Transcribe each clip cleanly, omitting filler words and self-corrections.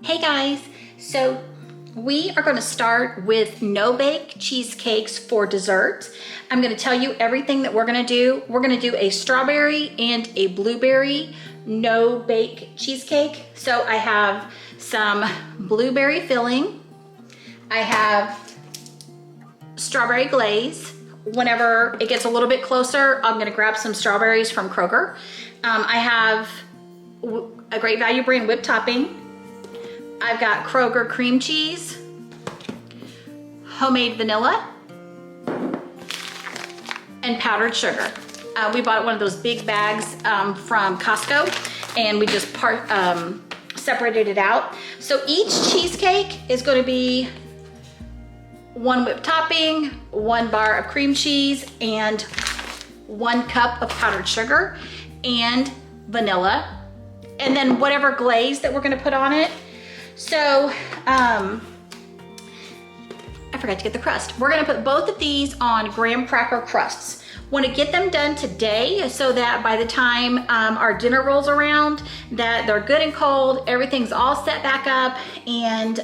Hey guys, so we are going to start with no-bake cheesecakes for dessert. I'm going to tell you everything that we're going to do. We're going to do a strawberry and a blueberry no-bake cheesecake. So I have some blueberry filling. I have strawberry glaze. Whenever it gets a little bit closer, I'm going to grab some strawberries from Kroger. I have a Great Value brand whipped topping. I've got Kroger cream cheese, homemade vanilla, and powdered sugar. We bought one of those big bags from Costco, and we just separated it out. So each cheesecake is going to be 1 whipped topping, 1 bar of cream cheese, and 1 cup of powdered sugar and vanilla, and then whatever glaze that we're going to put on it. So, I forgot to get the crust. We're gonna put both of these on graham cracker crusts. Want to get them done today so that by the time our dinner rolls around, that they're good and cold, everything's all set back up, and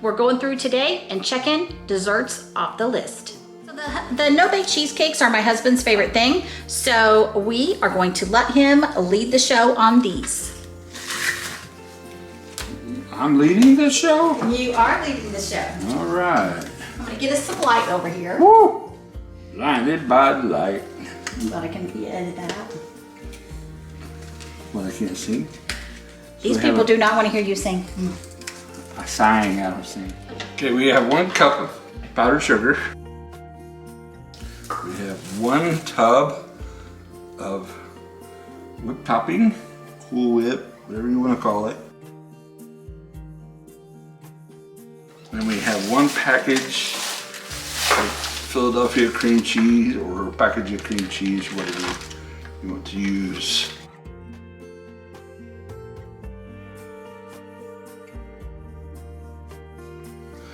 we're going through today and checking desserts off the list. So the no-bake cheesecakes are my husband's favorite thing, so we are going to let him lead the show on these. I'm leading the show? You are leading the show. All right. I'm gonna get us some light over here. Woo! Blinded by the light. But I can edit that out. Well, I can't sing. These people do not want to hear you sing. I sang, I don't sing. Okay, we have 1 cup of powdered sugar. We have 1 tub of whipped topping, Cool Whip, whatever you want to call it. And we have 1 package of Philadelphia cream cheese, or a package of cream cheese, whatever you want to use.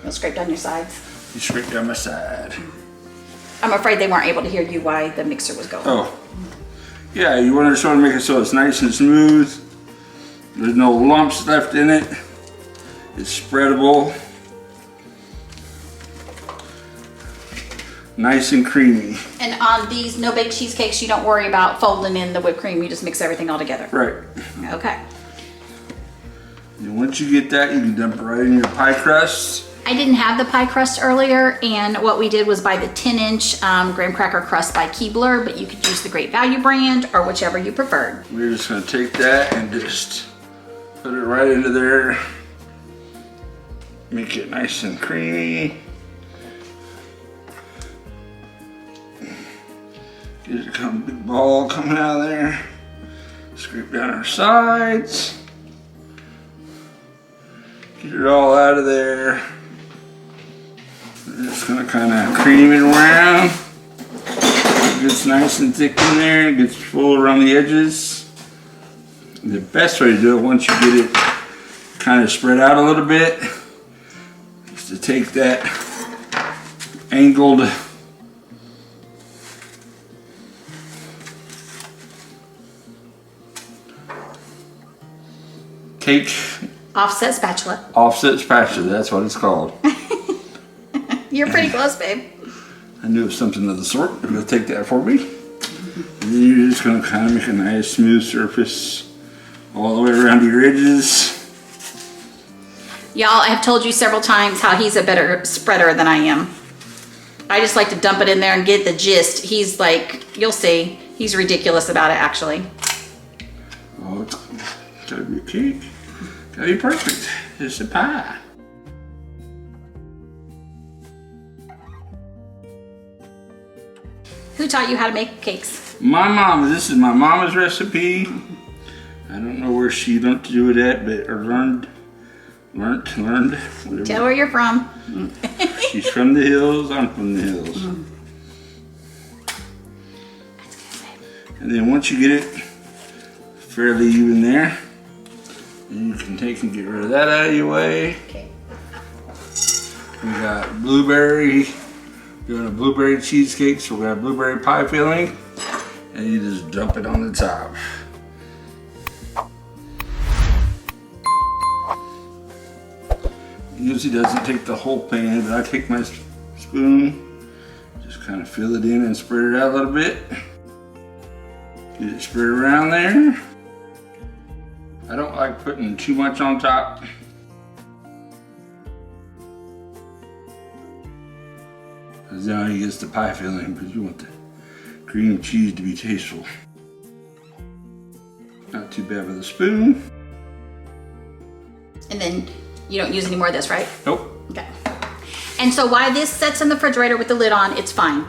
You'll scrape down your sides. You scrape down my side. I'm afraid they weren't able to hear you while the mixer was going. Oh, yeah, you want to make it so it's nice and smooth. There's no lumps left in it. It's spreadable. Nice and creamy. And on these no-bake cheesecakes, you don't worry about folding in the whipped cream. You just mix everything all together. Right. Okay. And once you get that, you can dump it right in your pie crust. I didn't have the pie crust earlier, and what we did was buy the 10-inch graham cracker crust by Keebler, but you could use the Great Value brand or whichever you preferred. We're just going to take that and just put it right into there. Make it nice and creamy. Get a big ball coming out of there. Scrape down our sides. Get it all out of there. We're just gonna kind of cream it around. It gets nice and thick in there. It gets full around the edges. The best way to do it, once you get it kind of spread out a little bit, is to take that angled cake Offset spatula. offset spatula, that's what it's called. You're pretty close, babe. I knew it was something of the sort. You're going to take that for me. And then you're just going to kind of make a nice smooth surface all the way around your edges. Y'all, I have told you several times how he's a better spreader than I am. I just like to dump it in there and get the gist. He's like, you'll see, he's ridiculous about it actually. Oh, it's got to be a cake. Got to be perfect. It's a pie. Who taught you how to make cakes? My mom, this is my mama's recipe. I don't know where she learned to do it at, but or learned, whatever. Tell where you're from. She's from the hills, I'm from the hills. That's good, babe. And then once you get it fairly even there, then you can take and get rid of that out of your way. Okay. We got blueberry, doing a blueberry cheesecake, so we got a blueberry pie filling, and you just dump it on the top. usually doesn't take the whole pan, but I take my spoon, just kind of fill it in and spread it out a little bit. Get it spread around there. I don't like putting too much on top. Because then it gets the pie filling, because you want the cream cheese to be tasteful. Not too bad with a spoon. And then you don't use any more of this, right? Nope. Okay. And so while this sits in the refrigerator with the lid on, it's fine.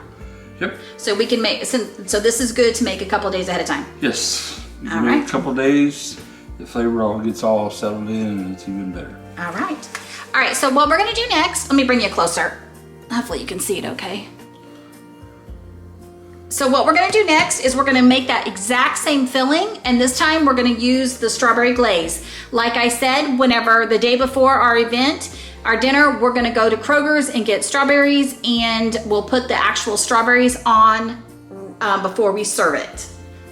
Yep. So we can make, so this is good to make a couple days ahead of time. Yes. You All can right. wait a couple days, the flavor all gets all settled in and it's even better. All right. All right, so what we're gonna do next, let me bring you closer. Hopefully you can see it okay. So what we're gonna do next is we're gonna make that exact same filling, and this time we're gonna use the strawberry glaze. Like I said, whenever the day before our event, our dinner, we're gonna go to Kroger's and get strawberries, and we'll put the actual strawberries on before we serve it.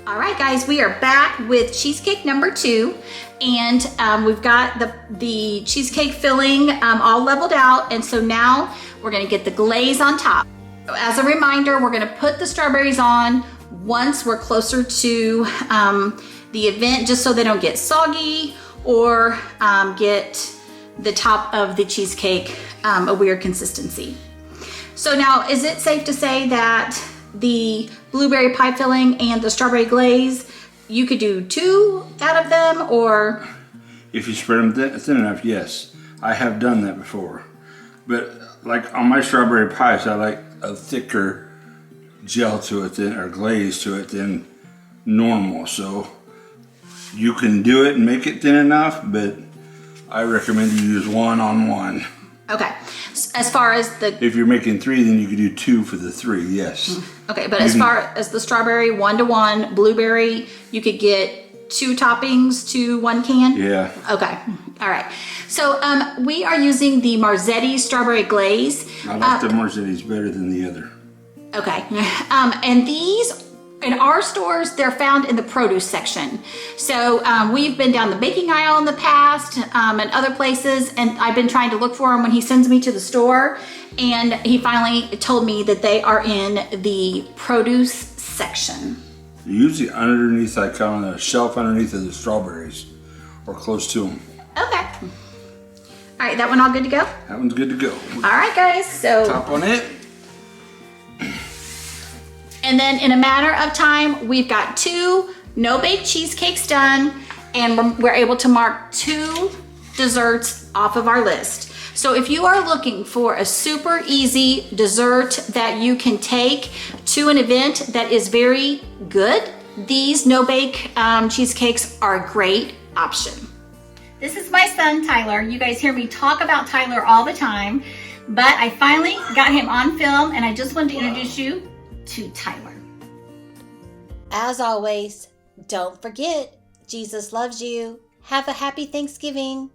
All right, guys, we are back with cheesecake number 2, and we've got the cheesecake filling all leveled out, and so now we're gonna get the glaze on top. As a reminder, we're gonna put the strawberries on once we're closer to the event, just so they don't get soggy or get the top of the cheesecake a weird consistency. So now, is it safe to say that the blueberry pie filling and the strawberry glaze, you could do 2 out of them, or? If you spread them thin enough, yes. I have done that before. But like on my strawberry pies, I like a thicker gel to it or glaze to it than normal. So you can do it and make it thin enough, but I recommend you use 1 on 1. Okay, as far as the... If you're making 3, then you could do 2 for the 3, yes. Okay, but as far as the strawberry, 1 to 1, blueberry, you could get 2 toppings to 1 can? Yeah. Okay, all right. So we are using the Marzetti strawberry glaze. I like the Marzetti's better than the other. Okay, and these, in our stores, they're found in the produce section. So we've been down the baking aisle in the past and other places, and I've been trying to look for them when he sends me to the store, and he finally told me that they are in the produce section. Usually underneath, like on a shelf underneath of the strawberries, or close to them. Okay. All right, that one all good to go? That one's good to go. All right, guys, so. Top on it. And then in a matter of time, we've got 2 no-bake cheesecakes done, and we're able to mark 2 desserts off of our list. So if you are looking for a super easy dessert that you can take to an event that is very good, these no-bake cheesecakes are a great option. This is my son, Tyler. You guys hear me talk about Tyler all the time, but I finally got him on film, and I just wanted to introduce you to Tyler. As always, don't forget, Jesus loves you. Have a happy Thanksgiving.